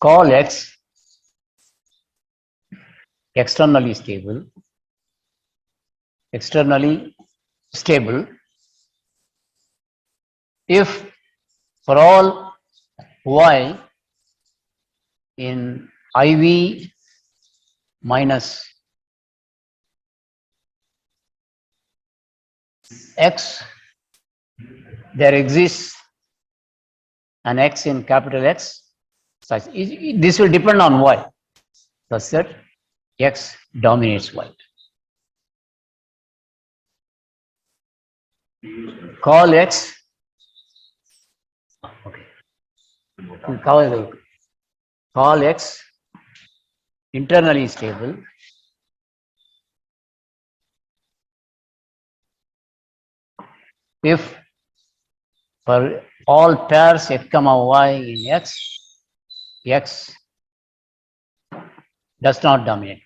call X externally stable if for all y in IV minus X, there exists an X in capital X, such this will depend on Y, thus that X dominates Y. Call X, okay. Call X internally stable if for all pairs x comma y in X does not dominate.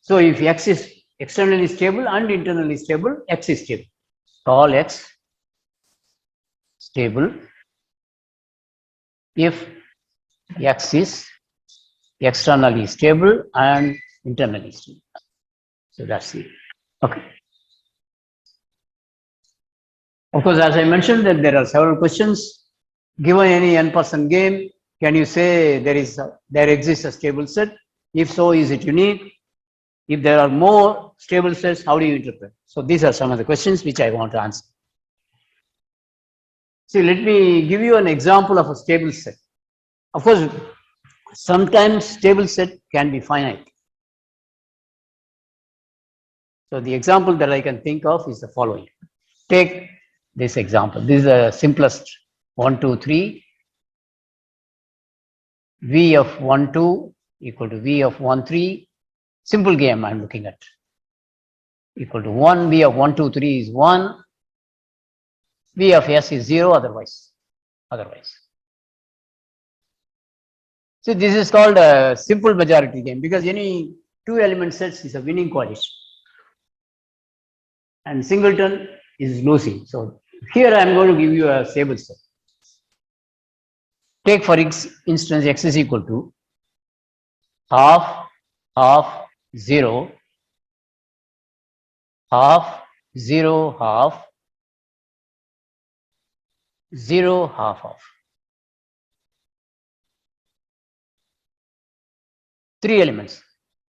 So if X is externally stable and internally stable, X is stable. Call X stable if X is externally stable and internally stable. So that's it. Okay. Of course, as I mentioned, that there are several questions. Given any n-person game, can you say there exists a stable set? If so, is it unique? If there are more stable sets, how do you interpret? So these are some of the questions which I want to answer. See, let me give you an example of a stable set. Of course, sometimes stable set can be finite. So the example that I can think of is the following. Take this example. This is the simplest. 1, 2, 3. V of 1, 2 equal to V of 1, 3. Simple game I'm looking at. Equal to 1. V of 1, 2, 3 is 1. V of S is 0 otherwise. So this is called a simple majority game because any two element sets is a winning coalition. And singleton is losing. So here I am going to give you a stable set. Take for instance X is equal to half, 0, half, 0, half, 0, half. Three elements.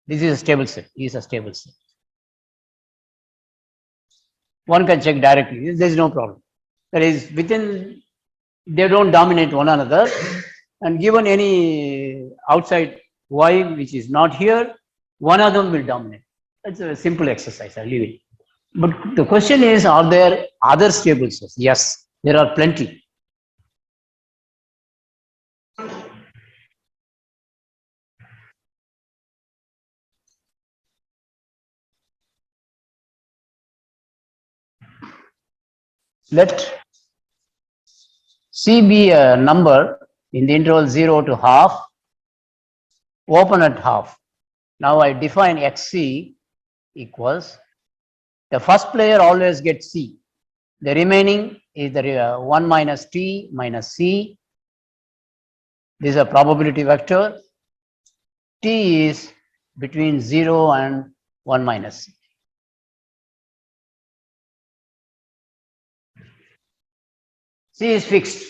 This is a stable set. One can check directly. There is no problem. That is within, they don't dominate one another. And given any outside Y which is not here, one of them will dominate. That's a simple exercise. I'll leave it. But the question is, are there other stable sets? Yes, there are plenty. Let C be a number in the interval 0 to half, open at half. Now I define XC equals, the first player always gets C. The remaining is the 1 minus T minus C. This is a probability vector. T is between 0 and 1 minus C. C is fixed.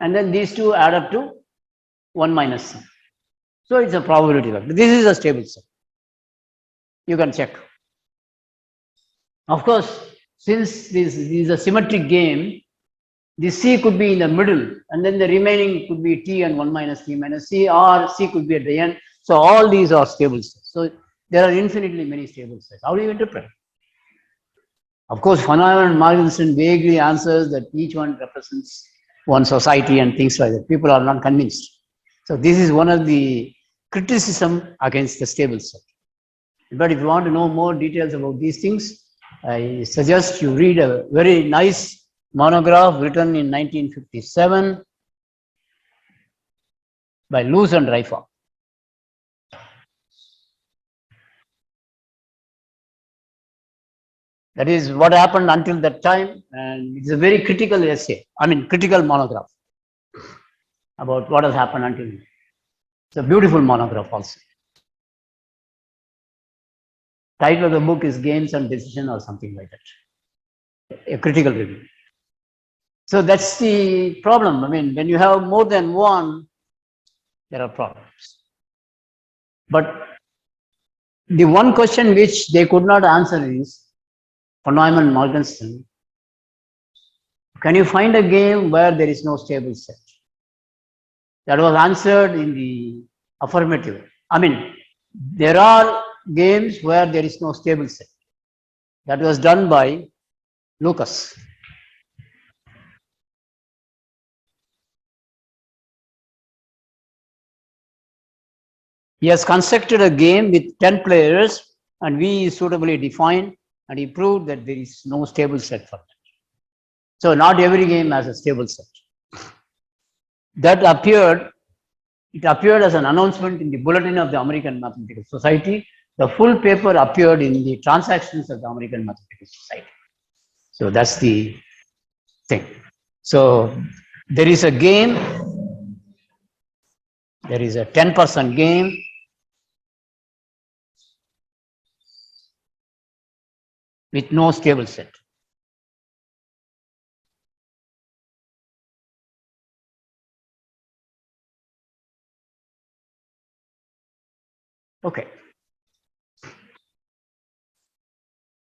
And then these two add up to 1 minus C. So it's a probability vector. This is a stable set. You can check. Of course, since this is a symmetric game, the C could be in the middle, and then the remaining could be T and 1 minus T minus C, or C could be at the end. So all these are stable sets. So there are infinitely many stable sets. How do you interpret? Of course, Fanon and Morgenstern vaguely answers that each one represents one society and things like that. People are not convinced. So this is one of the criticism against the stable set. But if you want to know more details about these things, I suggest you read a very nice monograph written in 1957 by Luce and Reifa. That is what happened until that time, and it's a very critical essay, critical monograph. about what has happened until now. It's a beautiful monograph also. Title of the book is Games and Decision or something like that. A critical review. So that's the problem. I mean, when you have more than one, there are problems. But the one question which they could not answer is, for Neumann Morgenstern, can you find a game where there is no stable set? That was answered in the affirmative. I mean, there are games where there is no stable set. That was done by Lucas. He has constructed a game with 10 players and V is suitably defined, and he proved that there is no stable set for that. So not every game has a stable set. That appeared, it appeared as an announcement in the Bulletin of the American Mathematical Society. The full paper appeared in the Transactions of the American Mathematical Society. So that's the thing. So there is a game, there is a 10% game. With no stable set. Okay.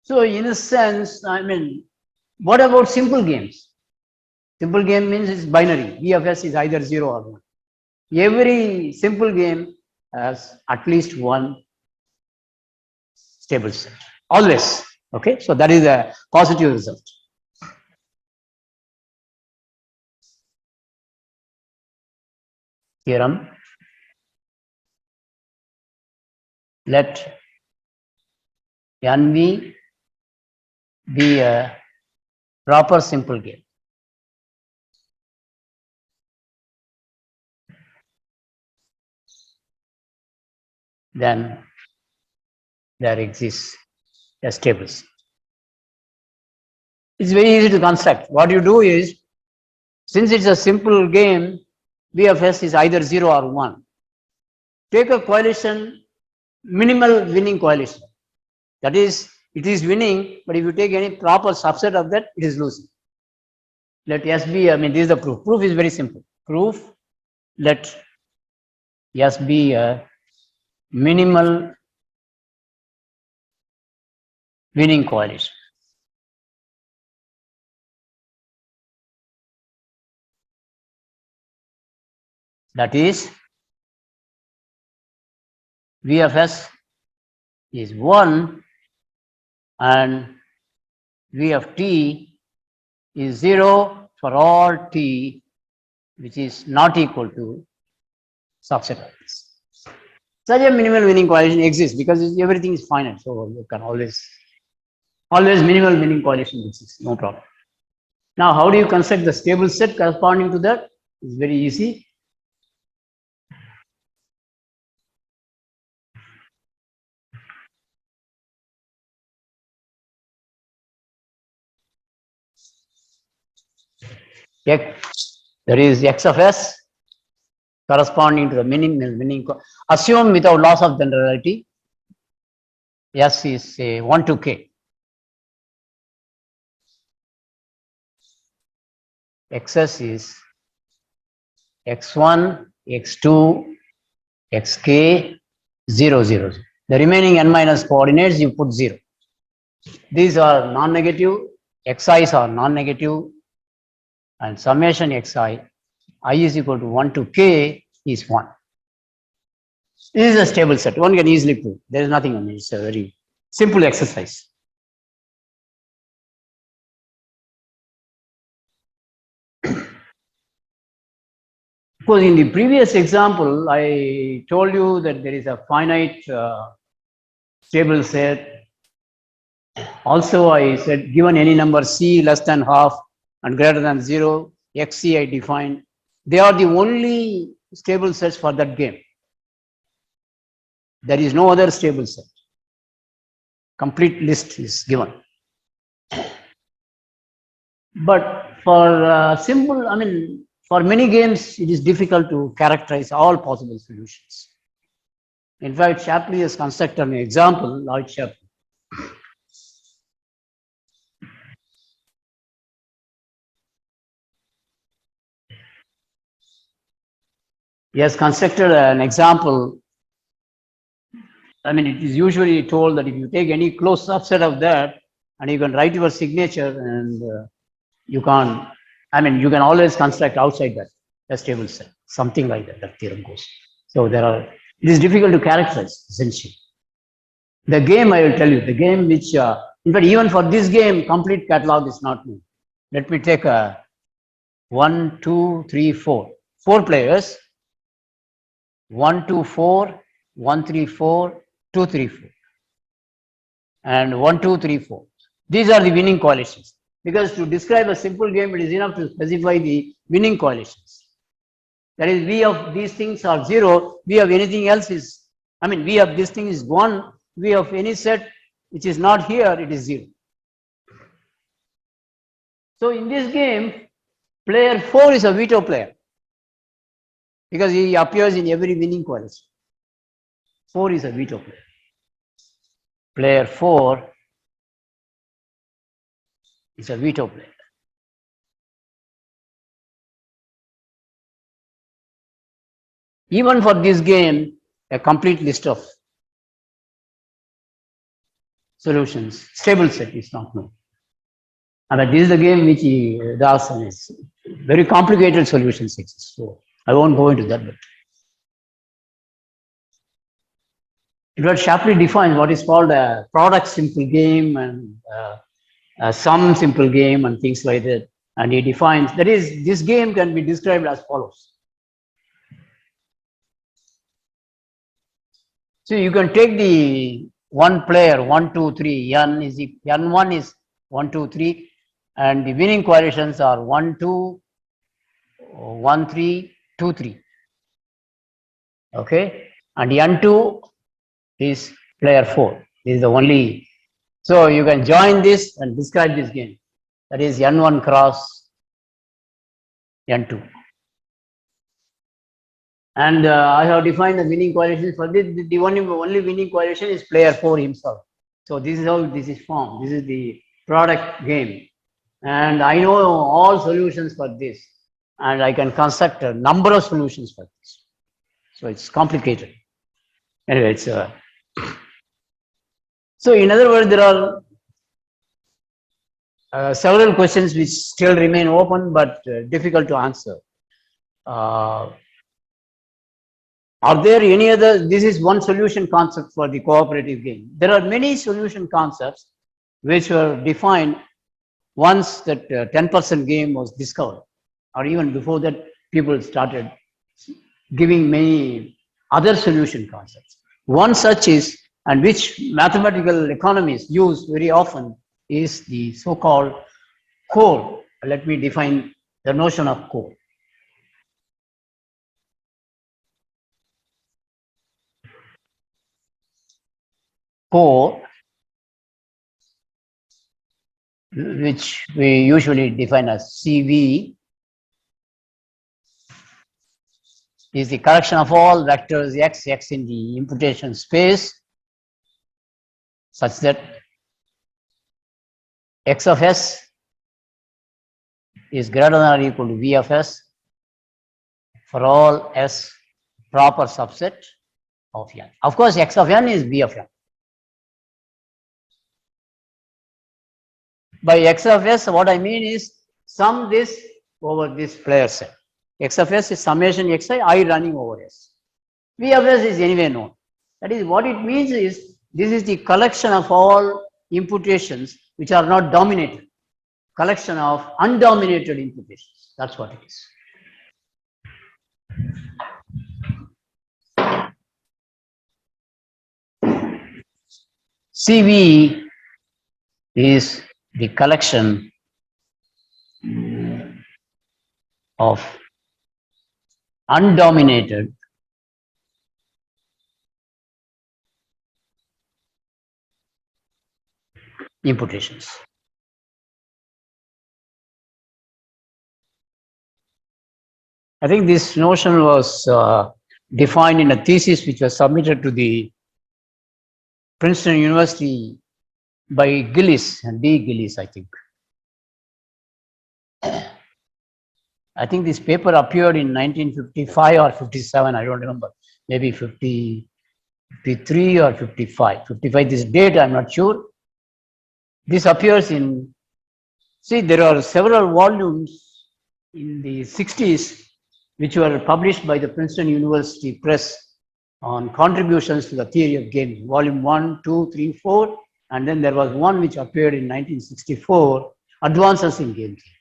So in a sense, I mean, what about simple games? Simple game means it's binary. V of S is either 0 or 1. Every simple game has at least one stable set. Always. Okay. So that is a positive result. Theorem. Let NV be a proper simple game. Then there exists a stable set. It's very easy to construct. What you do is, since it's a simple game, V of S is either 0 or 1. Take a coalition, minimal winning coalition. That is, it is winning, but if you take any proper subset of that, it is losing. Let S be, I mean, this is the proof. Proof is very simple. Proof, let S be a minimal winning coalition. That is, V of S is 1 and V of T is 0 for all T which is not equal to subset of this. Such a minimal winning coalition exists because everything is finite. So you can always minimal winning coalition exists, no problem. Now, how do you construct the stable set corresponding to that? It's very easy. There is X of S corresponding to the minimal winning. Assume without loss of generality, S is say 1 to K. Xs is x1, x2, xk, 0, 0. The remaining n minus coordinates you put 0. These are non-negative, xi's are non-negative, and summation xi, I is equal to 1 to k is 1. This is a stable set. One can easily prove. There is nothing on it. It's a very simple exercise. Because in the previous example, I told you that there is a finite stable set. Also, I said given any number c less than half and greater than 0, xc I defined. They are the only stable sets for that game. There is no other stable set. Complete list is given. But for simple, I mean, for many games, it is difficult to characterize all possible solutions. In fact, Shapley has constructed an example, Lloyd Shapley. He has constructed an example. I mean, it is usually told that if you take any closed subset of that and you can write your signature and you can't, I mean, you can always construct outside that a stable set, something like that, that theorem goes. So it is difficult to characterize essentially. The game, I will tell you, the game which, in fact, even for this game, complete catalog is not known. Let me take a 1, 2, 3, 4. 4 players. 1, 2, 4, 1, 3, 4, 2, 3, 4. And 1, 2, 3, 4. These are the winning coalitions. Because to describe a simple game, it is enough to specify the winning coalitions. That is, V of these things are 0, V of anything else is, I mean, V of this thing is 1, V of any set which is not here, it is 0. So in this game, player 4 is a veto player because he appears in every winning coalition. 4 is a veto player. Player 4 is a veto player. Even for this game, a complete list of solutions, stable set is not known. But this is the game which he does, and it's very complicated solutions exist. So I won't go into that. But Shapley defines what is called a product simple game and a sum simple game and things like that. And he defines, that is, this game can be described as follows. So you can take the one player, 1, 2, 3, N1 is 1, 2, 3, and the winning coalitions are 1, 2, 1, 3, 2, 3. Okay, and N2 is player 4. This is the only. So you can join this and describe this game. That is N1 cross N2. And I have defined the winning coalition for this. The only winning coalition is player 4 himself. So this is how this is formed. This is the product game. And I know all solutions for this. And I can construct a number of solutions for this. So it's complicated. Anyway, it's so in other words, there are several questions which still remain open but difficult to answer. Are there any other? This is one solution concept for the cooperative game. There are many solution concepts which were defined once that 10% game was discovered, or even before that, people started giving many other solution concepts. One such is, and which mathematical economists use very often, is the so-called core. Let me define the notion of core. Core, which we usually define as CV, is the collection of all vectors x in the imputation space such that x of s is greater than or equal to v of s for all s proper subset of n. Of course, x of n is v of n. By x of s, what I mean is sum this over this player set. X of s is summation xi, I running over s. V of s is anyway known. That is, what it means is, this is the collection of all imputations which are not dominated. Collection of undominated imputations. That's what it is. CV is the collection of undominated imputations. I think this notion was defined in a thesis which was submitted to the Princeton University by Gillis, D. Gillis, I think. I think this paper appeared in 1955 or 57, I don't remember, maybe 53 or 55. 55, this date, I'm not sure. This appears in, see, there are several volumes in the 60s which were published by the Princeton University Press on contributions to the theory of gaming, volume 1, 2, 3, 4, and then there was one which appeared in 1964, Advances in Game Theory.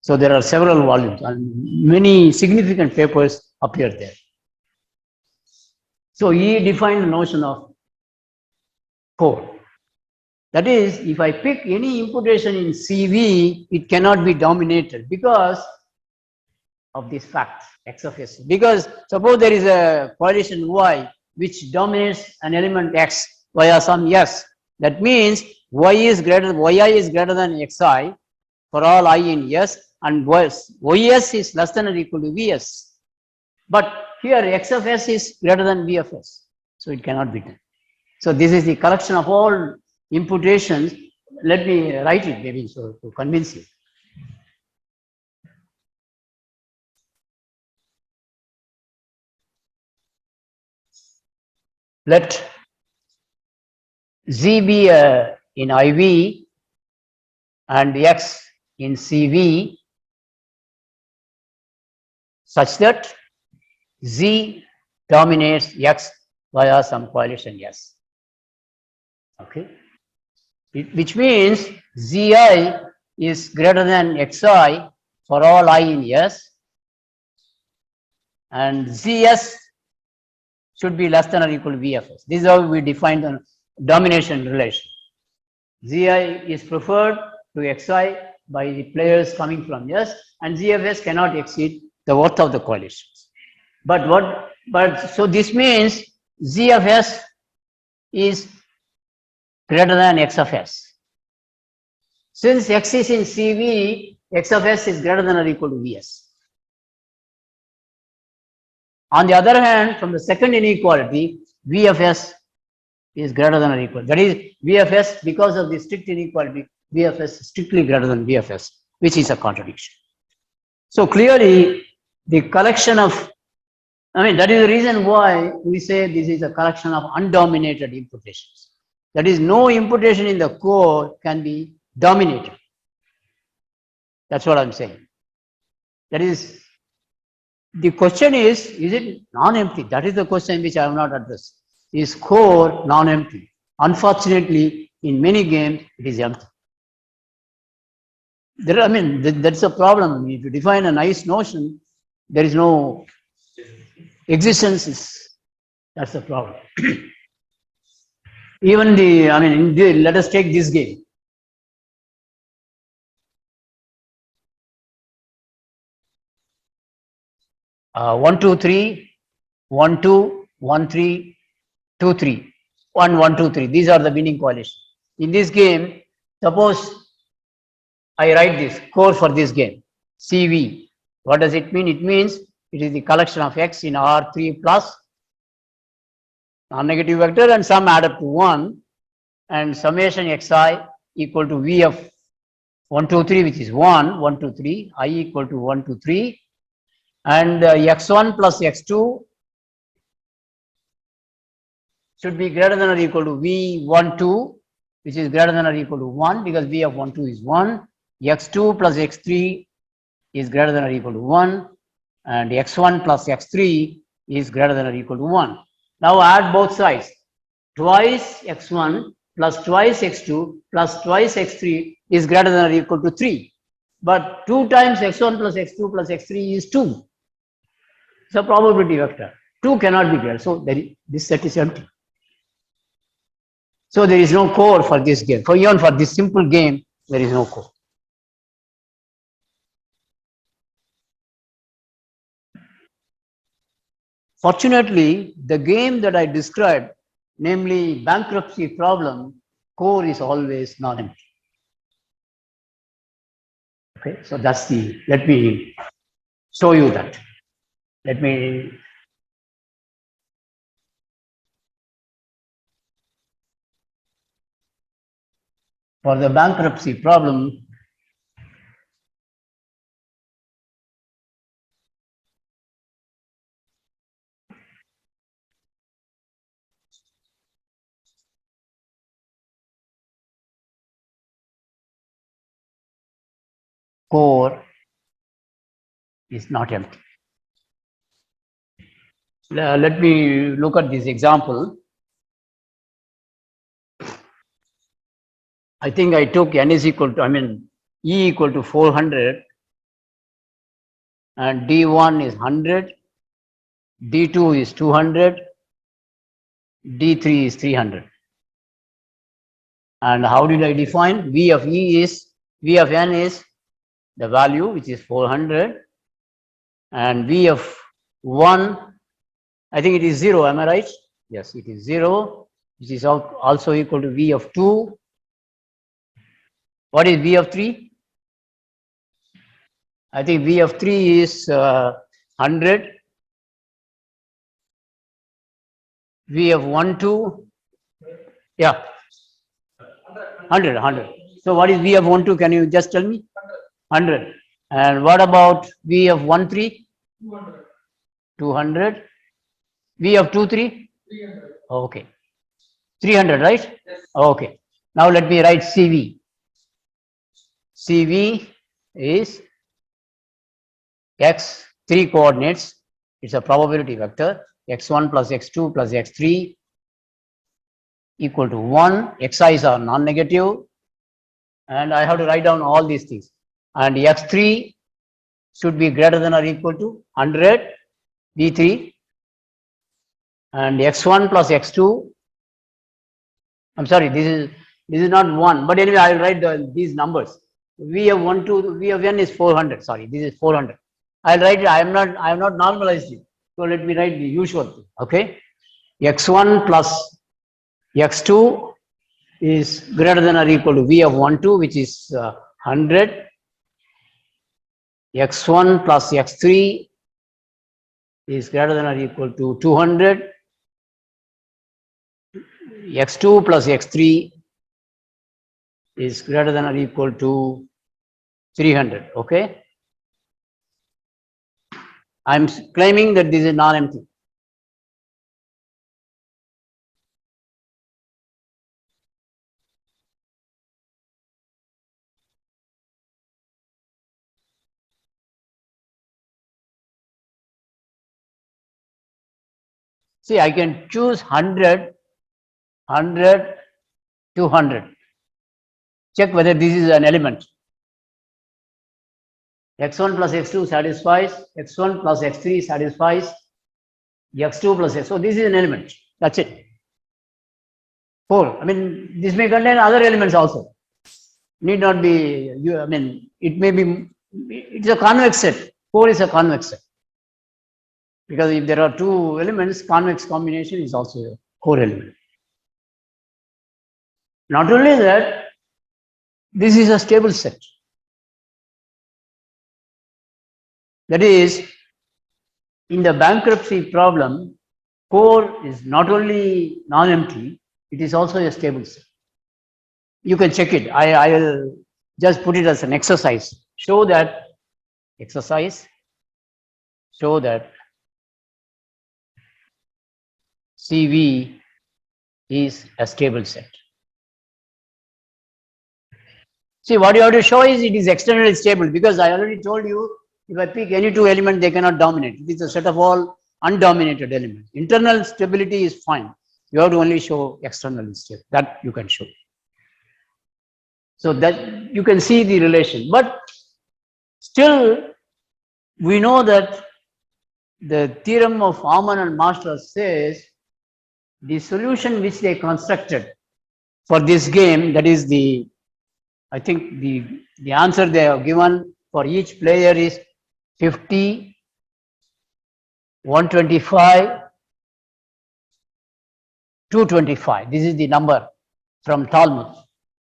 So there are several volumes and many significant papers appear there. So he defined the notion of core. That is, if I pick any imputation in CV, it cannot be dominated because of this fact, X of S. Because suppose there is a correlation Y which dominates an element X via some S. That means Y is greater, Yi is greater than Xi for all I in S, and Ys is less than or equal to Vs. But here X of S is greater than V of S. So it cannot be done. So this is the collection of all imputations. Let me write it maybe so to convince you. Let Z be in IV and X in CV such that Z dominates X via some correlation S. Okay, which means Zi is greater than Xi for all I in S, and Zs should be less than or equal to Vfs. This is how we define the domination relation. Zi is preferred to Xi by the players coming from S, and Zfs cannot exceed the worth of the correlations. But so this means Z of S is greater than X of S. Since X is in CV, X of S is greater than or equal to Vs. On the other hand, from the second inequality, V of S is greater than or equal. That is, V of S, because of the strict inequality, V of S is strictly greater than V of S, which is a contradiction. So clearly, the collection of, that is the reason why we say this is a collection of undominated imputations. That is, no imputation in the core can be dominated. That's what I'm saying. That is, the question is it non-empty? That is the question which I have not addressed. Is core non-empty? Unfortunately, in many games, it is empty. That's a problem. If you define a nice notion, there is no existence. That's the problem. Even let us take this game. One, two, three, 1, 2, 1, 3, 2, 3, 1, 1, 2, 3. These are the winning coalition. In this game, suppose I write this core for this game, CV. What does it mean? It means it is the collection of X in R3 plus non-negative vector and sum add up to 1, and summation Xi equal to V of 1, 2, 3, which is 1, 1, 2, 3, I equal to 1, 2, 3, and X1 plus X2 should be greater than or equal to V1, 2, which is greater than or equal to 1, because V of 1, 2 is 1. X2 plus X3 is greater than or equal to 1, and X1 plus X3 is greater than or equal to 1. Now add both sides. Twice X1 plus twice X2 plus twice X3 is greater than or equal to 3. But 2 times X1 plus X2 plus X3 is 2. It's a probability vector. 2 cannot be greater. So this set is empty. So there is no core for this game. Even for this simple game, there is no core. Fortunately, the game that I described, namely bankruptcy problem, core is always non-empty. Okay, so that's let me show you that. Let me. For the bankruptcy problem, core is not empty. Let me look at this example. I think I took n is equal to, E equal to 400 and D1 is 100, D2 is 200, D3 is 300. And how did I define? V of n is the value, which is 400, and V of 1, I think it is 0, am I right? Yes, it is 0, which is also equal to V of 2. What is V of 3? I think V of 3 is 100. V of 1, 2. Yeah. 100. So what is V of 1, 2? Can you just tell me? 100. And what about V of 1, 3? 200. V of 2, 3? 300. Okay. 300, right? Yes. Okay. Now let me write CV. CV is x 3 coordinates. It's a probability vector. X1 plus x2 plus x3 equal to 1. Xi's are non-negative. And I have to write down all these things. And x3 should be greater than or equal to 100, V3. And x1 plus x2. I'm sorry, this is not 1. But anyway, I will write these numbers. V of 1, 2, V of n is 400. Sorry, this is 400. I'll write it. I have not normalized it. So let me write the usual thing. Okay. X1 plus x2 is greater than or equal to V of 1, 2, which is 100. X1 plus x3 is greater than or equal to 200. X2 plus x3 is greater than or equal to 300. Okay. I'm claiming that this is non-empty. See, I can choose 100, 100, 200. Check whether this is an element. X1 plus x2 satisfies, x1 plus x3 satisfies, x2 plus x. So this is an element. That's it. 4. This may contain other elements also. Need not be, it may be, it's a convex set. 4 is a convex set. Because if there are two elements, convex combination is also a core element. Not only that, this is a stable set. That is, in the bankruptcy problem, core is not only non-empty, it is also a stable set. You can check it. I will just put it as an exercise. Show that CV is a stable set. See, what you have to show is it is externally stable, because I already told you, if I pick any two elements, they cannot dominate. It is a set of all undominated elements. Internal stability is fine. You have to only show externally stable. That you can show. So that you can see the relation. But still, we know that the theorem of Harman and Master says the solution which they constructed for this game, that is I think the answer they have given for each player is 50, 125, 225. This is the number from Talmud.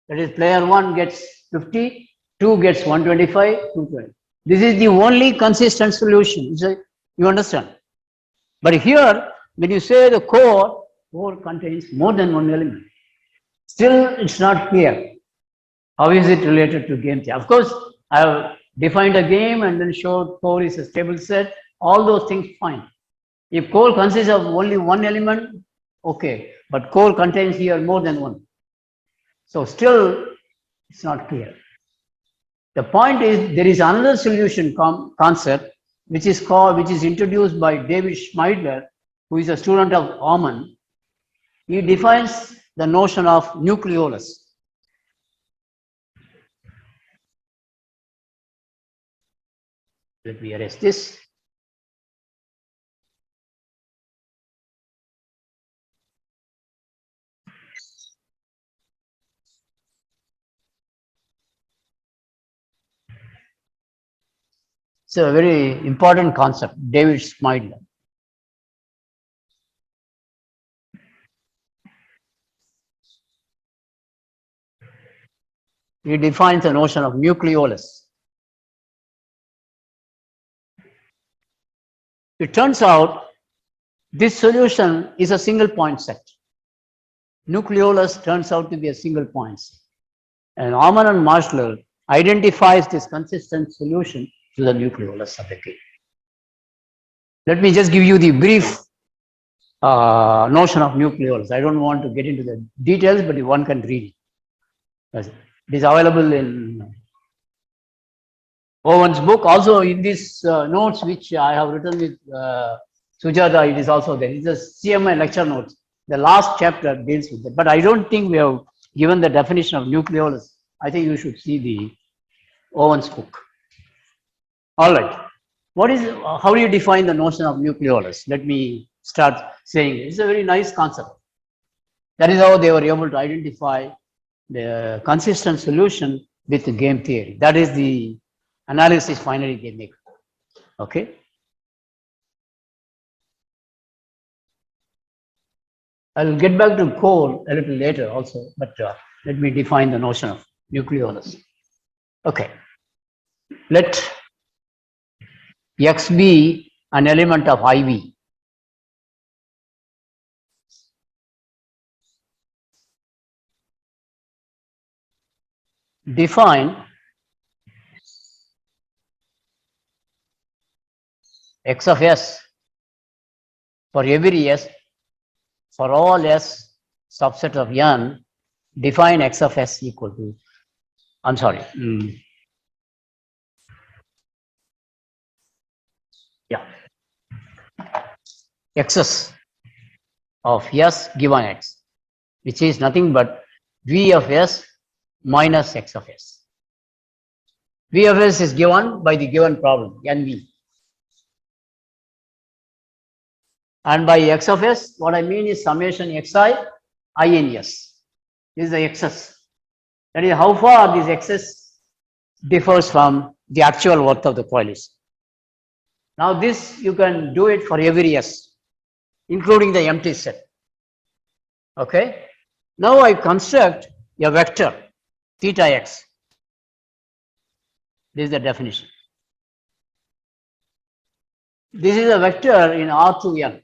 That is, player 1 gets 50, 2 gets 125, 220. This is the only consistent solution. You understand? But here, when you say the core contains more than one element. Still, it's not clear. How is it related to game theory? Of course, I have defined a game and then showed core is a stable set. All those things, fine. If core consists of only one element, okay. But core contains here more than one. So still, it's not clear. The point is there is another solution concept which is introduced by David Schmeidler, who is a student of Aumann. He defines the notion of nucleolus. Let me erase this. It's a very important concept, David Schmeidler. He defines the notion of nucleolus. It turns out this solution is a single point set. Nucleolus turns out to be a single point set. And Aumann and Marshall identifies this consistent solution to the nucleolus of the game. Let me just give you the brief notion of nucleolus. I don't want to get into the details, but one can read it. It is available in Owen's book. Also in these notes which I have written with Sujata, it is also there. It's a CMI lecture notes. The last chapter deals with it. But I don't think we have given the definition of nucleolus. I think you should see the Owen's book. All right. How do you define the notion of nucleolus? Let me start saying it. It's a very nice concept. That is how they were able to identify the consistent solution with the game theory. That is the analysis finally they make. Okay. I'll get back to core a little later also, but let me define the notion of nucleolus. Okay. Let X be an element of IV. Define X of S for every S, for all S subset of N, define X of S equal to, I'm sorry. Yeah. X's of S given X, which is nothing but V of S minus X of S. V of S is given by the given problem, NV. And by X of S, what I mean is summation Xi, INS. This is the Xs. That is how far this Xs differs from the actual worth of the coil is. Now this you can do it for every S, including the empty set. Okay. Now I construct a vector theta x. This is the definition. This is a vector in R2n.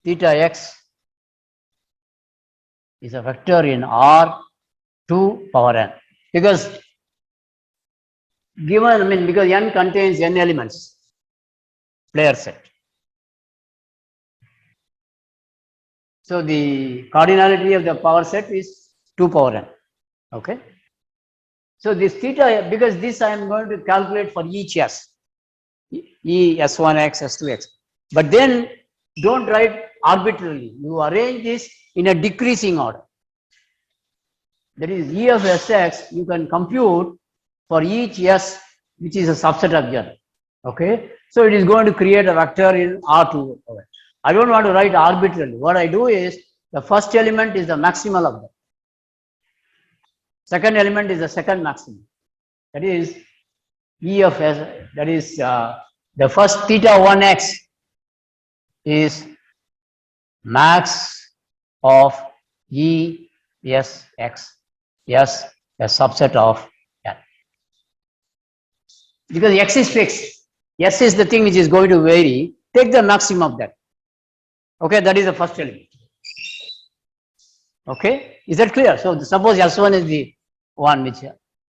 Theta x is a vector in R2 power n. Because because n contains n elements, player set. So the cardinality of the power set is 2 power n. Okay. So this theta, because this I am going to calculate for each S, E S1x, S2x. But then don't write arbitrarily. You arrange this in a decreasing order. That is E of Sx, you can compute for each S which is a subset of N. Okay. So it is going to create a vector in R2. I don't want to write arbitrarily. What I do is the first element is the maximal of them. Second element is the second maximum. That is E of S, that is the first theta 1x is max of E S x, yes, a subset of N. because x is fixed. S is the thing which is going to vary. Take the maximum of that. Okay, that is the first element. Okay, is that clear? So suppose S1 is the one which,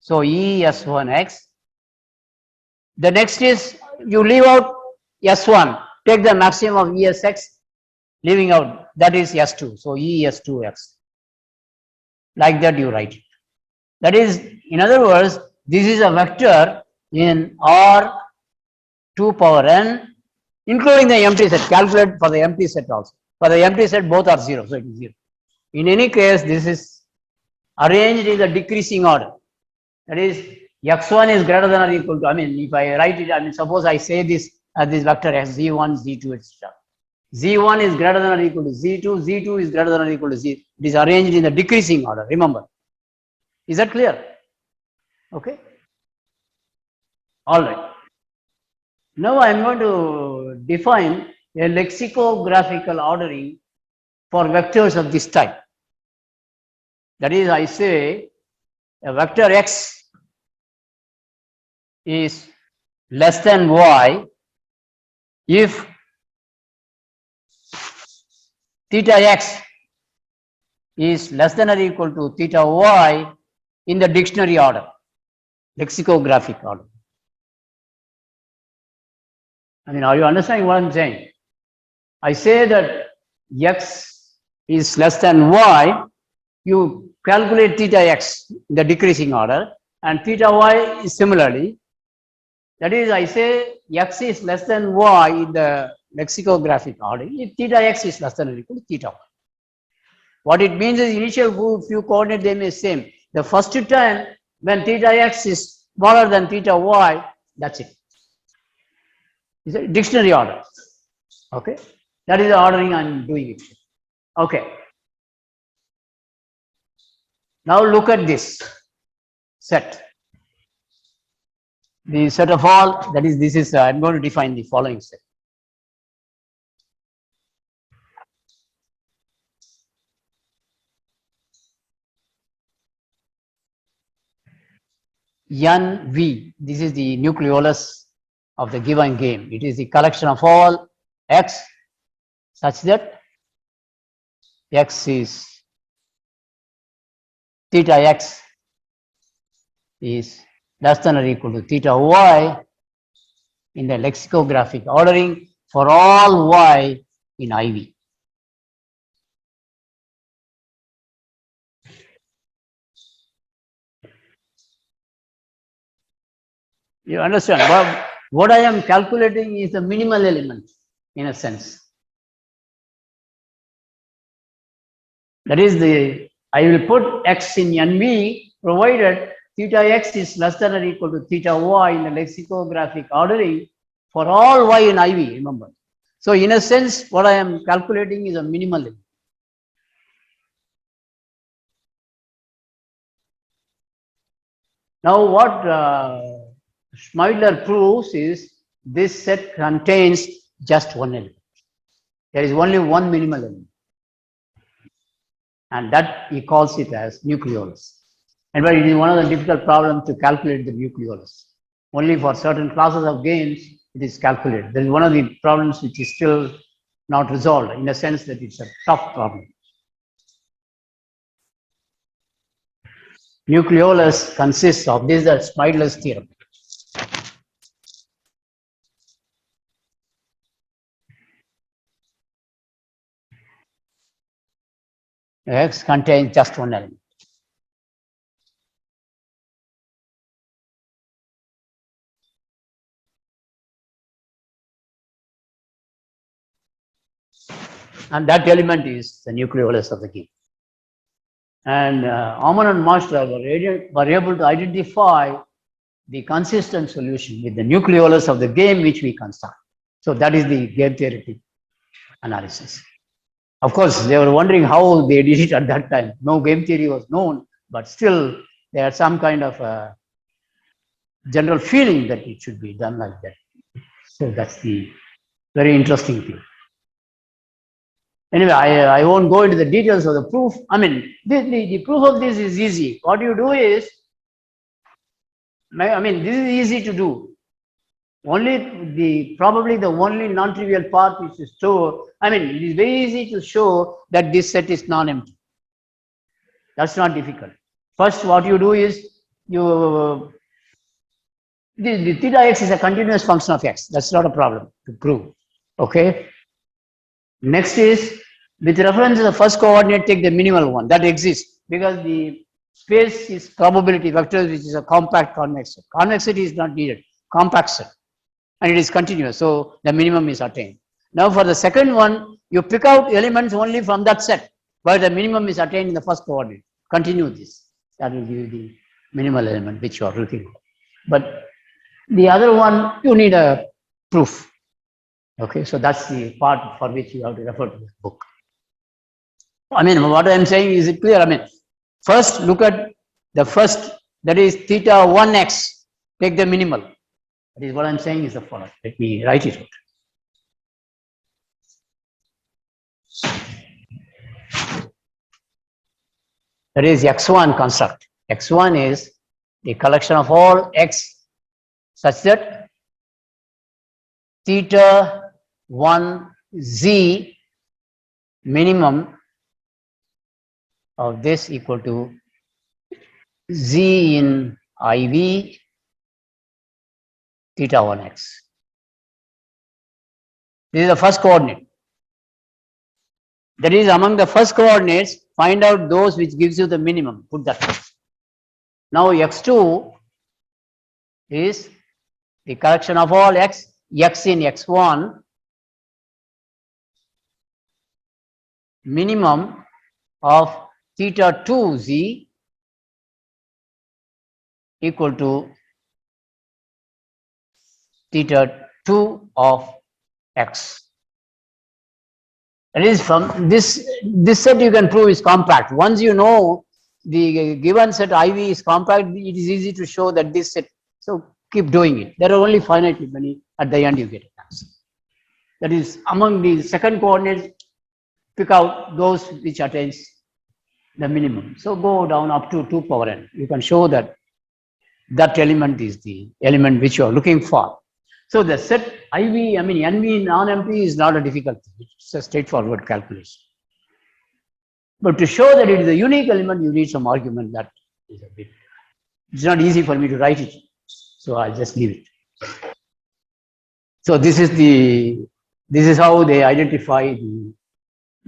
so E S1x. The next is you leave out S1, take the maximum of ESX, leaving out, that is S2. So E S2x. Like that you write it. That is, in other words, this is a vector in R2 power n, including the empty set. Calculate for the empty set also. For the empty set, both are 0, so it is 0. In any case, this is arranged in the decreasing order. That is, x1 is greater than or equal to, I mean, if I write it, I mean, suppose I say this as this vector as z1, z2, etc. z1 is greater than or equal to z2, z2 is greater than or equal to z. It is arranged in the decreasing order, remember. Is that clear? Okay. All right. Now I am going to define a lexicographical ordering for vectors of this type. That is, I say a vector x is less than y if theta x is less than or equal to theta y in the dictionary order, lexicographic order. I mean, are you understanding what I'm saying? I say that x is less than y, you calculate theta x in the decreasing order, and theta y is similarly. That is, I say x is less than y in the lexicographic order if theta x is less than or equal to theta y. What it means is initial few coordinate them is same. The first time when theta x is smaller than theta y, that's it. It's a dictionary order. Okay, that is the ordering I'm doing it. Okay. Now look at this set. The set of all, that is, this is, I'm going to define the following set. NV, this is the nucleolus of the given game. It is the collection of all x such that x is theta x is less than or equal to theta y in the lexicographic ordering for all y in IV. You understand? What I am calculating is the minimal element in a sense. That is, I will put x in NV provided theta x is less than or equal to theta y in the lexicographic ordering for all y in IV, remember. So in a sense, what I am calculating is a minimal element. Now what Schmeidler proves is this set contains just one element. There is only one minimal element. And that he calls it as nucleolus. And but it is one of the difficult problems to calculate the nucleolus. Only for certain classes of games it is calculated. There is one of the problems which is still not resolved in the sense that it's a tough problem. Nucleolus consists of this, is Schmeidler's theorem. X contains just one element. And that element is the nucleolus of the game. And Aumann and Master were able to identify the consistent solution with the nucleolus of the game which we construct. So that is the game theoretic analysis. Of course, they were wondering how they did it at that time. No game theory was known, but still they had some kind of general feeling that it should be done like that. So that's the very interesting thing. Anyway, I won't go into the details of the proof. I mean, the proof of this is easy. What you do is, I mean, this is easy to do. Probably the only non-trivial part which is store. I mean, it is very easy to show that this set is non-empty. That's not difficult. First, what you do is the theta x is a continuous function of x. That's not a problem to prove. Okay. Next is with reference to the first coordinate, take the minimal one that exists because the space is probability vectors, which is a compact convex set. Convexity is not needed. Compact set. And it is continuous. So the minimum is attained. Now for the second one, you pick out elements only from that set, where the minimum is attained in the first coordinate. Continue this. That will give you the minimal element which you are looking for. But the other one, you need a proof. Okay, so that's the part for which you have to refer to the book. I mean, what I am saying, is it clear? I mean, first look at the first, that is theta 1x, take the minimal. That is what I am saying is the following. Let me write it out. That is x1 construct. X1 is the collection of all x such that theta 1 z minimum of this equal to z in IV theta 1x. This is the first coordinate. That is, among the first coordinates, find out those which gives you the minimum. Put that first. Now x2 is the collection of all x in x1 minimum of theta 2z equal to theta 2 of x. That is, from this set you can prove is compact. Once you know the given set IV is compact, it is easy to show that this set. So keep doing it. There are only finitely many. At the end you get an answer. That is, among the second coordinates, pick out those which attains the minimum. So go down up to 2 power n. You can show that that element is the element which you are looking for. So the set IV, I mean NV non-empty is not a difficult thing. It's a straightforward calculation. But to show that it is a unique element, you need some argument. That is a bit. It's not easy for me to write it, so I'll just leave it. So this is how they identify the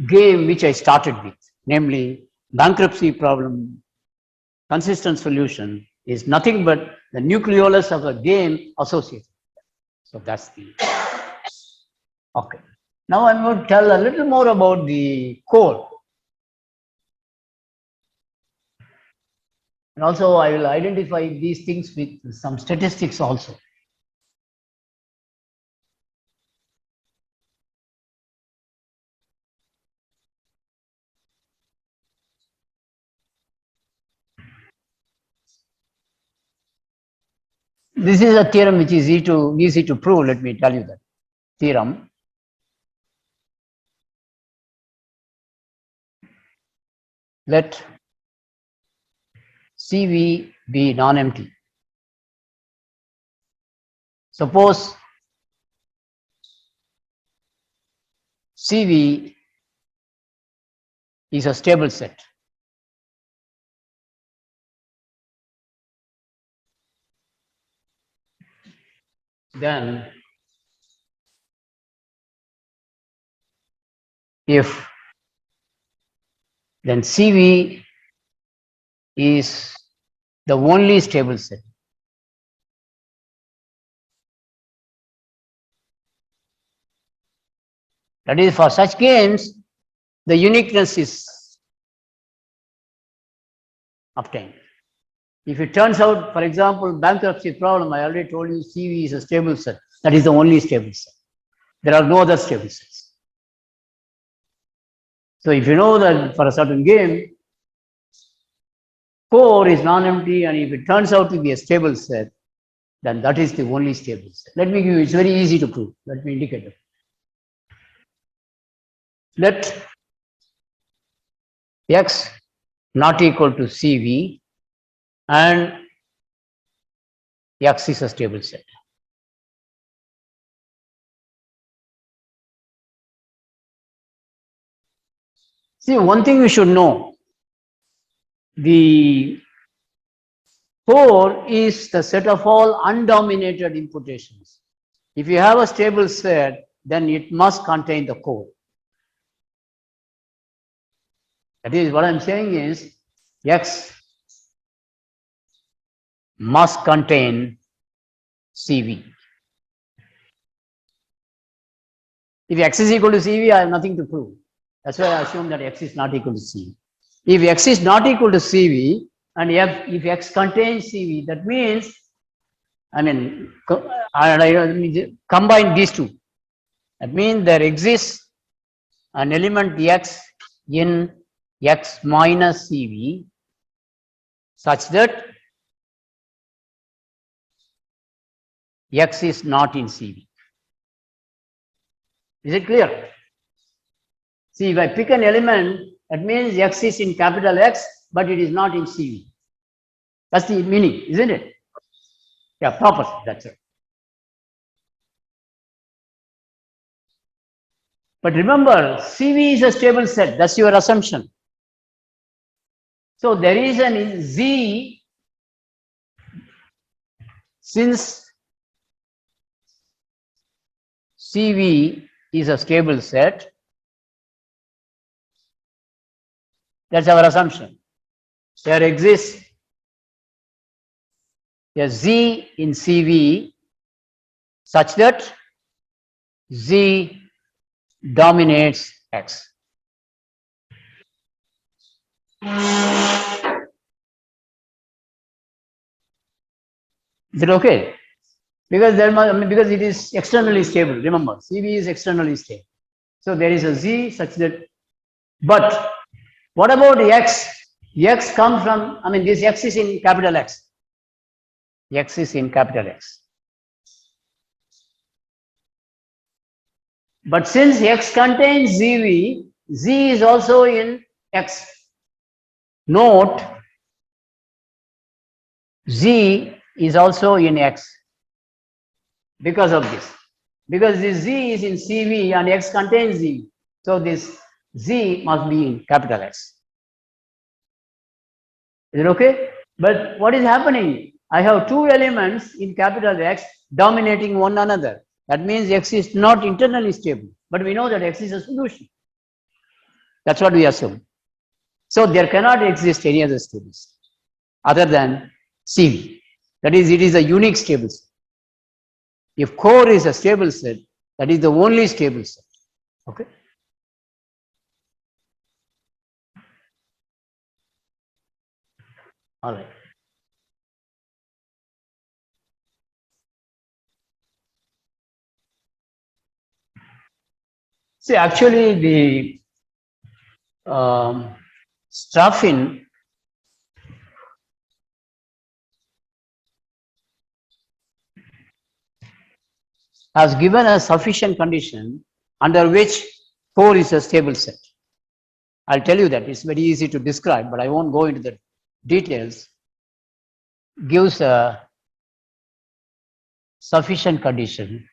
game which I started with, namely bankruptcy problem. Consistent solution is nothing but the nucleolus of a game associated. So that's the okay. Now I'm going to tell a little more about the code. And also I will identify these things with some statistics also. This is a theorem which is easy to prove. Let me tell you that theorem. Let CV be non-empty. Suppose CV is a stable set. Then CV is the only stable set. That is, for such games, the uniqueness is obtained. If it turns out, for example, bankruptcy problem, I already told you CV is a stable set. That is the only stable set. There are no other stable sets. So if you know that for a certain game, core is non-empty, and if it turns out to be a stable set, then that is the only stable set. Let me give you, it's very easy to prove. Let me indicate it. Let x not equal to CV and x is a stable set. See, one thing you should know, the core is the set of all undominated imputations. If you have a stable set, then it must contain the core. That is, what I'm saying is, X must contain CV. If X is equal to CV, I have nothing to prove. That's why I assume that X is not equal to CV. If X is not equal to CV, and if X contains CV, that means, I mean, combine these two. That means there exists an element X in X minus CV such that X is not in CV. Is it clear? See, if I pick an element, that means X is in capital X, but it is not in CV. That's the meaning, isn't it? Yeah, proper, that's it. But remember, CV is a stable set. That's your assumption. So there is an Z, since CV is a stable set, that's our assumption. There exists a Z in CV such that Z dominates X. Is it okay? Because there must, because it is externally stable. Remember, CV is externally stable. So there is a Z such that. But what about X? X comes from. I mean, this X is in capital X. X is in capital X. But since X contains ZV, Z is also in X. Note, Z is also in X because of this. Because this Z is in CV and X contains Z. So this Z must be in capital X. Is it okay? But what is happening? I have two elements in capital X dominating one another. That means X is not internally stable. But we know that X is a solution. That's what we assume. So there cannot exist any other stable set other than CV. That is, it is a unique stable set. If core is a stable set, that is the only stable set. Okay? All right. See, actually, the Staffin has given a sufficient condition under which core is a stable set. I'll tell you that. It's very easy to describe, but I won't go into the details. Gives a sufficient condition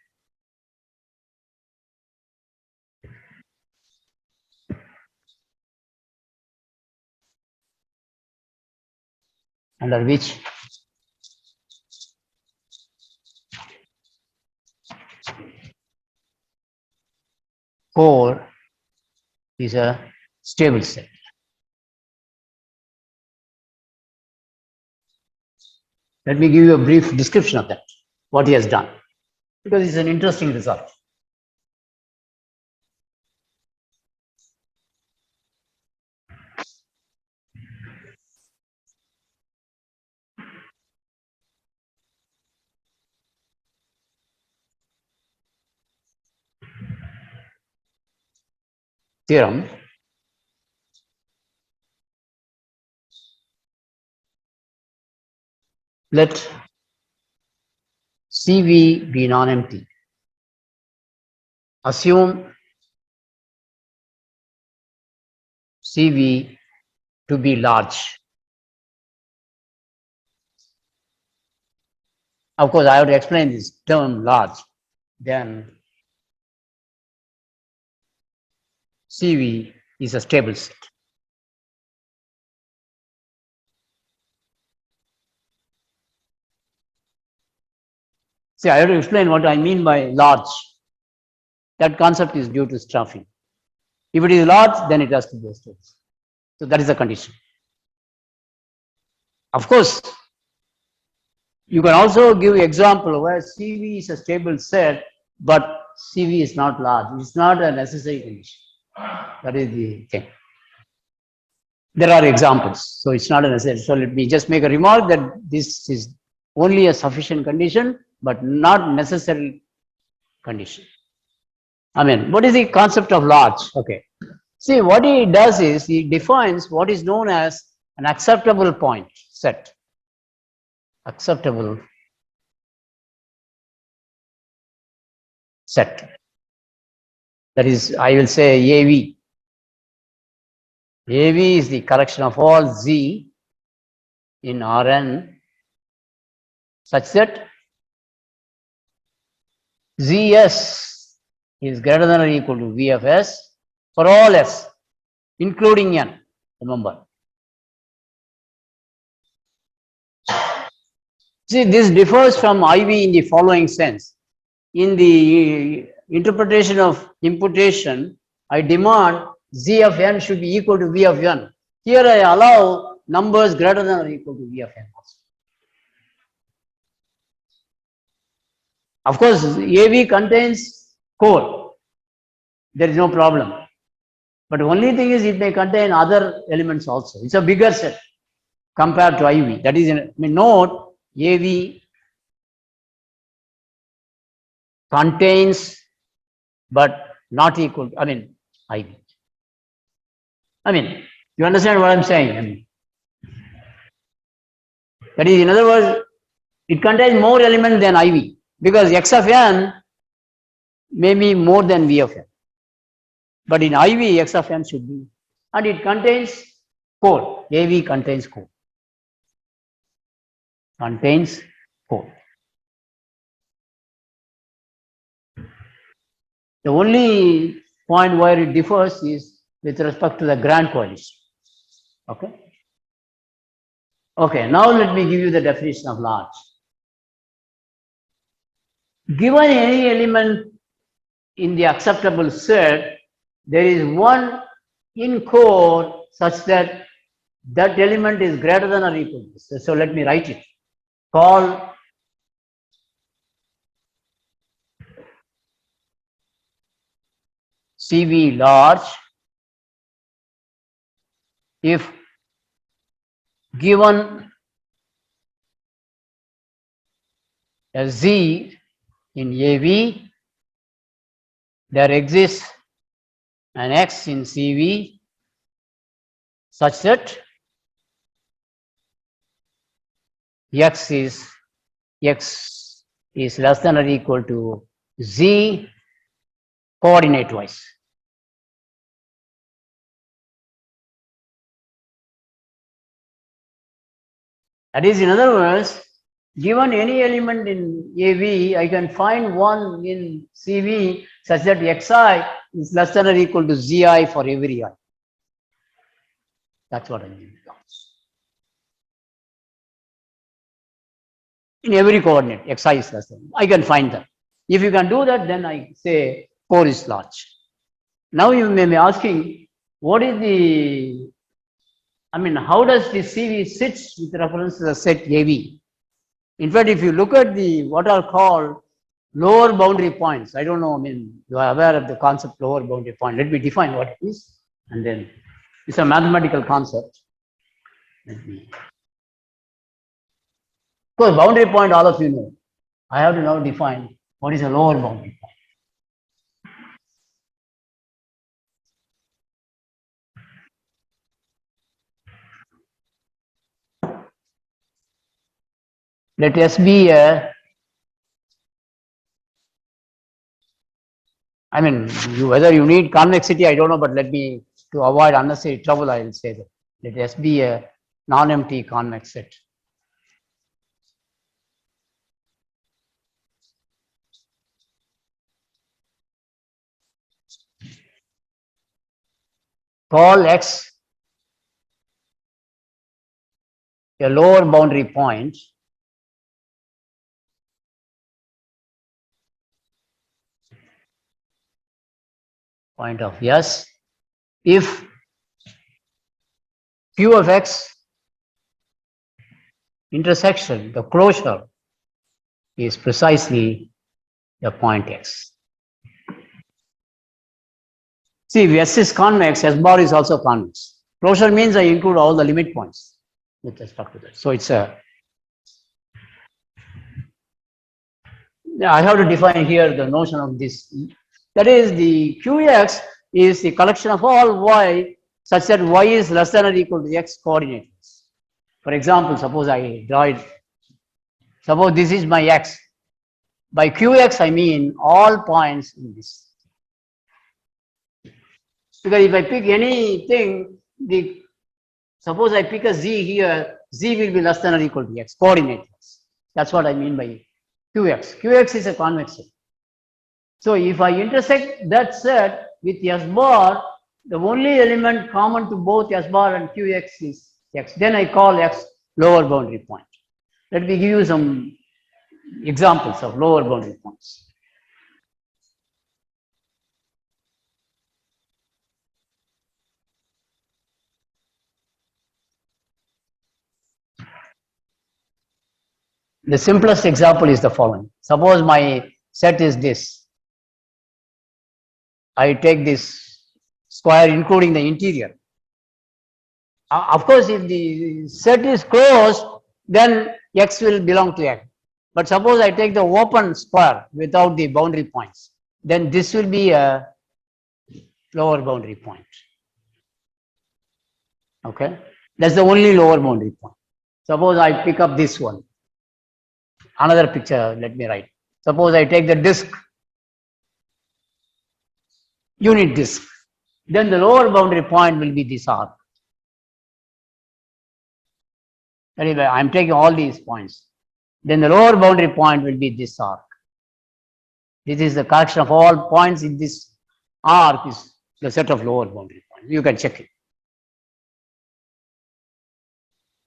under which core is a stable set. Let me give you a brief description of that, what he has done, because it's an interesting result. Theorem. Let CV be non-empty. Assume CV to be large. Of course, I have to explain this term large. Then CV is a stable set. See, I have to explain what I mean by large. That concept is due to staffing. If it is large, then it has to be a stable set. So that is the condition. Of course, you can also give example where CV is a stable set, but CV is not large. It's not a necessary condition. That is the thing. There are examples, so it's not a necessary. So let me just make a remark that this is only a sufficient condition, but not necessary condition. I mean, what is the concept of large? Okay. See, what he does is he defines what is known as an acceptable point set. Acceptable set. That is, I will say AV. AV is the collection of all Z in Rn such that Zs is greater than or equal to V of S for all S, including N. Remember. See, this differs from IV in the following sense. In the interpretation of imputation, I demand Z of N should be equal to V of N. Here I allow numbers greater than or equal to V of N. Of course, AV contains core. There is no problem. But the only thing is it may contain other elements also. It's a bigger set compared to IV. That is, I mean, note AV contains but not equal to, I mean, IV. I mean, you understand what I'm saying? I mean, that is, in other words, it contains more elements than IV because X of N may be more than V of N. But in IV, X of N should be, and it contains core. AV contains core. Contains core. The only point where it differs is with respect to the grand coalition. Okay. Okay, now let me give you the definition of large. Given any element in the acceptable set, there is one in core such that that element is greater than or equal to this. So let me write it. Call CV large if given a Z in AV, there exists an X in CV such that X is less than or equal to Z coordinate wise. That is, in other words, given any element in AV, I can find one in CV such that Xi is less than or equal to Zi for every I. That's what I mean. In every coordinate, Xi is less than. I can find that. If you can do that, then I say core is large. Now you may be asking, what is the, I mean, how does the CV sits with reference to the set AV? In fact, if you look at the what are called lower boundary points, I don't know, I mean, you are aware of the concept lower boundary point. Let me define what it is, and then it's a mathematical concept. Let me. Of course, boundary point, all of you know. I have to now define what is a lower boundary point. Let S be a, I mean, whether you need convexity, I don't know, but let me, to avoid unnecessary trouble, I will say that. Let S be a non-empty convex set. call X a lower boundary point of S if Q of X intersection, the closure is precisely the point X. See, if S is convex, S bar is also convex. Closure means I include all the limit points with respect to that. So it's a, I have to define here the notion of this. That is, the QX is the collection of all Y such that Y is less than or equal to the X coordinates. For example, suppose I draw it, suppose this is my X. By QX, I mean all points in this. Because if I pick anything, suppose I pick a Z here, Z will be less than or equal to X, coordinates. That's what I mean by QX. QX is a convex set. So if I intersect that set with S bar, the only element common to both S bar and QX is X. Then I call X lower boundary point. Let me give you some examples of lower boundary points. The simplest example is the following. Suppose my set is this. I take this square including the interior. Of course, if the set is closed, then X will belong to X. But suppose I take the open square without the boundary points, then this will be a lower boundary point. Okay, that's the only lower boundary point. Suppose I pick up this one. Another picture, let me write. Suppose I take the disk, unit disk, then the lower boundary point will be this arc. Anyway, I'm taking all these points. Then the lower boundary point will be this arc. This is the collection of all points in this arc is the set of lower boundary points. You can check it.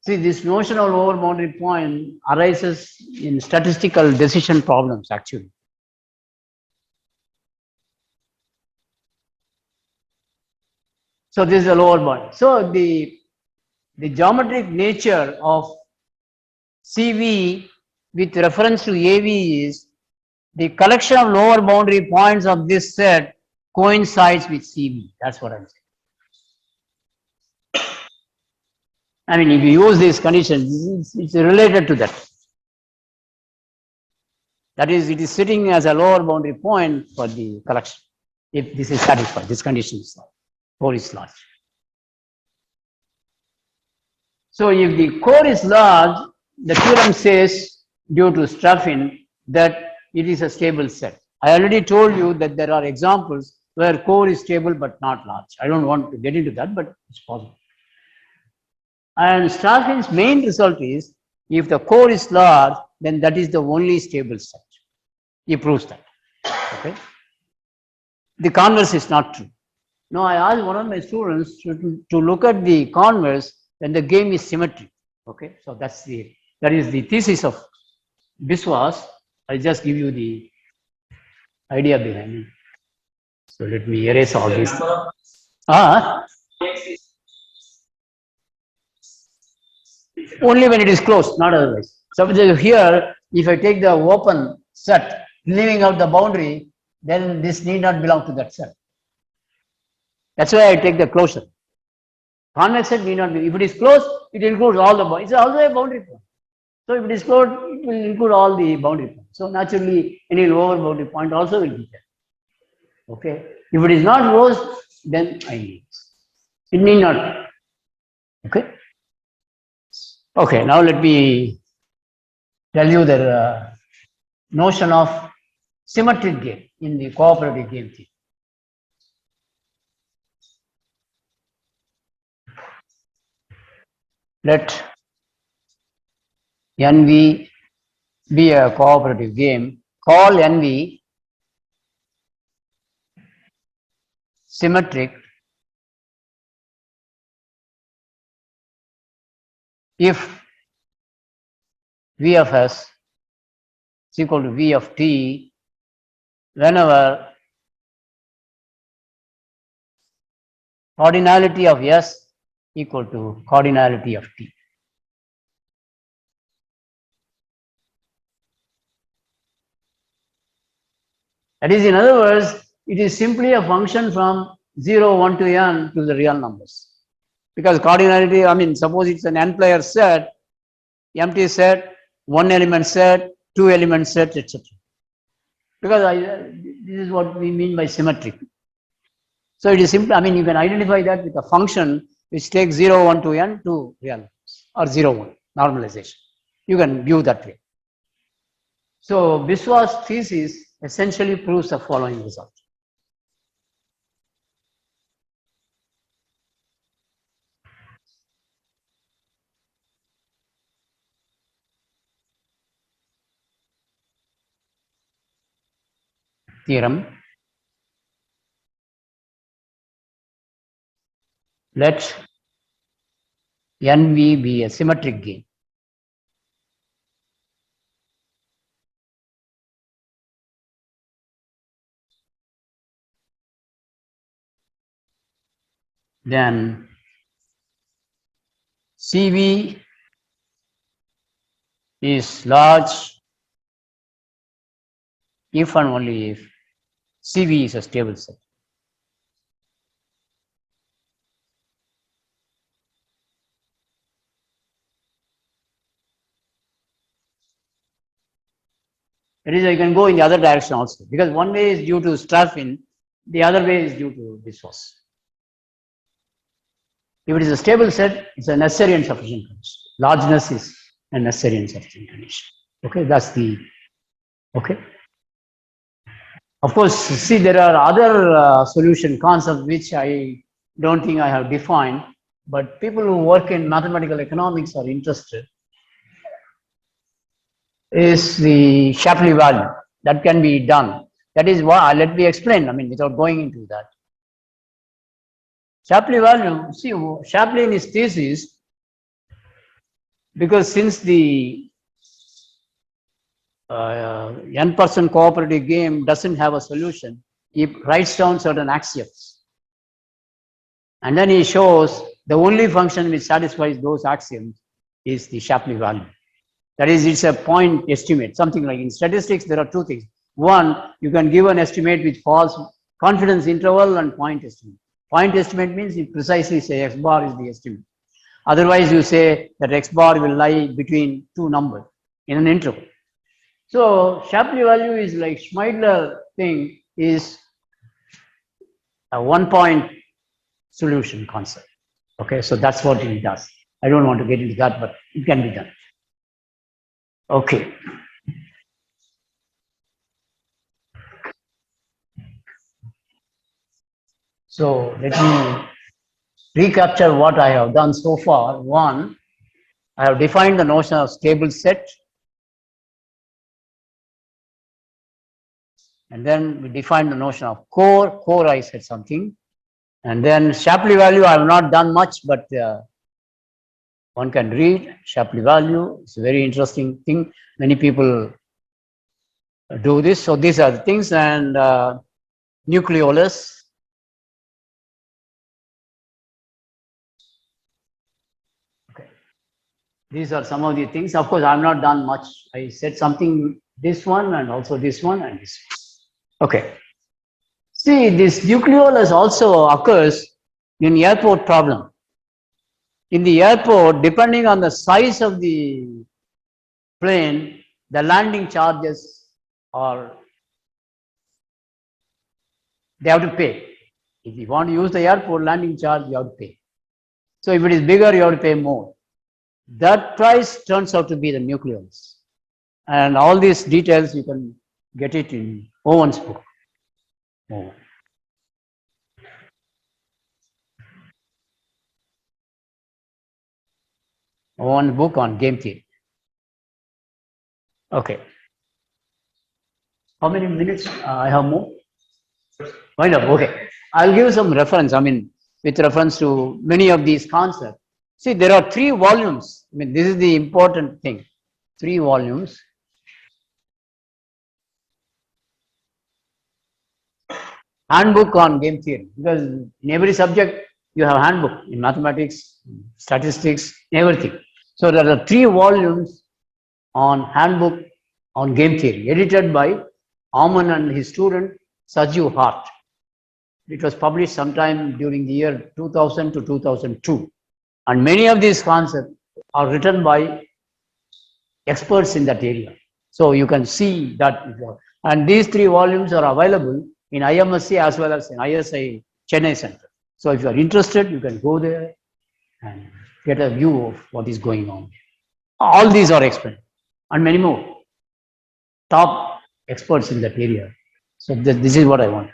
See, this notion of lower boundary point arises in statistical decision problems actually. So this is the lower bound. So the geometric nature of CV with reference to AV is the collection of lower boundary points of this set coincides with CV. That's what I'm saying. I mean, if you use these conditions, it's related to that. That is, it is sitting as a lower boundary point for the collection. If this is satisfied, this condition is core is large. So if the core is large, the theorem says, due to Straffin, that it is a stable set. I already told you that there are examples where core is stable but not large. I don't want to get into that, but it's possible. And Straffin's main result is, if the core is large, then that is the only stable set. He proves that. Okay. The converse is not true. Now, I asked one of my students to look at the converse when the game is symmetric. Okay, so that is the thesis of Biswas. I'll just give you the idea behind it. So let me erase all this. Only when it is closed, not otherwise. So here, if I take the open set, leaving out the boundary, then this need not belong to that set. That's why I take the closure. Convex set need not be. If it is closed, it includes all the boundaries. It's also a boundary point. So if it is closed, it will include all the boundary points. So naturally, any lower boundary point also will be there. Okay. If it is not closed, then I need it. Need not. Okay. Okay. Now let me tell you the notion of symmetric game in the cooperative game theory. Let NV be a cooperative game. Call NV symmetric if V of S is equal to V of T whenever cardinality of S equal to cardinality of T. That is, in other words, it is simply a function from 0, 1 to n to the real numbers. Because cardinality, I mean, suppose it's an n player set, empty set, one element set, two element set, etc. Because this is what we mean by symmetric. So it is simple, I mean, you can identify that with a function which takes 0, 1 to n to real numbers, or 0, 1, normalization. You can view that way. So Biswa's thesis essentially proves the following result. Theorem. Let NV be a symmetric game. Then CV is large if and only if CV is a stable set. That is, you can go in the other direction also, because one way is due to Straffin, the other way is due to Biswas. If it is a stable set, it's a necessary and sufficient condition. Largeness is a necessary and sufficient condition. Okay, that's the, okay. Of course, see, there are other solution concepts which I don't think I have defined, but people who work in mathematical economics are interested. Is the Shapley value that can be done. That is why, let me explain, I mean, without going into that. Shapley value, see, Shapley in his thesis, because since the n% cooperative game doesn't have a solution, he writes down certain axioms. And then he shows the only function which satisfies those axioms is the Shapley value. That is, it's a point estimate, something like in statistics, there are two things. One, you can give an estimate which falls confidence interval and point estimate. Point estimate means you precisely say x bar is the estimate. Otherwise, you say that x bar will lie between two numbers in an interval. So Shapley value is like Schmeidler thing is a 1 point solution concept. Okay, so that's what it does. I don't want to get into that, but it can be done. Okay. So let me recapture what I have done so far. One, I have defined the notion of stable set. And then we defined the notion of core. Core, I said something. And then Shapley value, I have not done much, but one can read Shapley value. It's a very interesting thing. Many people do this. So these are the things. And nucleolus. Okay. These are some of the things. Of course, I have not done much. I said something, this one, and also this one, and this one. Okay. See, this nucleolus also occurs in airport problem. In the airport, depending on the size of the plane, the landing charges are, they have to pay. If you want to use the airport landing charge, you have to pay. So if it is bigger, you have to pay more. That price turns out to be the nucleolus. And all these details, you can get it in Owen's book. Owen. Owen's book on game theory. Okay. How many minutes I have more? Wind up. Okay. I'll give some reference. I mean, with reference to many of these concepts. See, there are 3 volumes. I mean, this is the important thing. 3 volumes. Handbook on game theory. Because in every subject, you have handbook in mathematics, statistics, everything. So there are 3 volumes on handbook on game theory, edited by Aman and his student Sajiv Hart. It was published sometime during the year 2000 to 2002. And many of these concepts are written by experts in that area. So you can see that. And these 3 volumes are available in IMSC as well as in ISI Chennai Center. So if you are interested, you can go there and get a view of what is going on. All these are explained and many more. Top experts in that area. So this is what I want.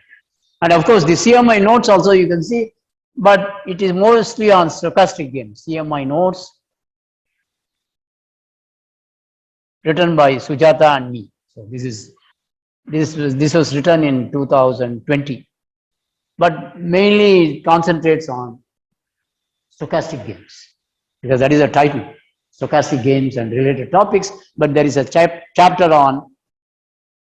And of course, the CMI notes also you can see, but it is mostly on stochastic games. CMI notes written by Sujata and me. So this was written in 2020, but mainly concentrates on stochastic games because that is a title, stochastic games and related topics. But there is a chapter on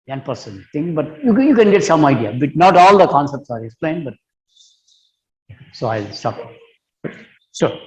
n% thing, but you can get some idea. But not all the concepts are explained. But so I'll stop. Sure.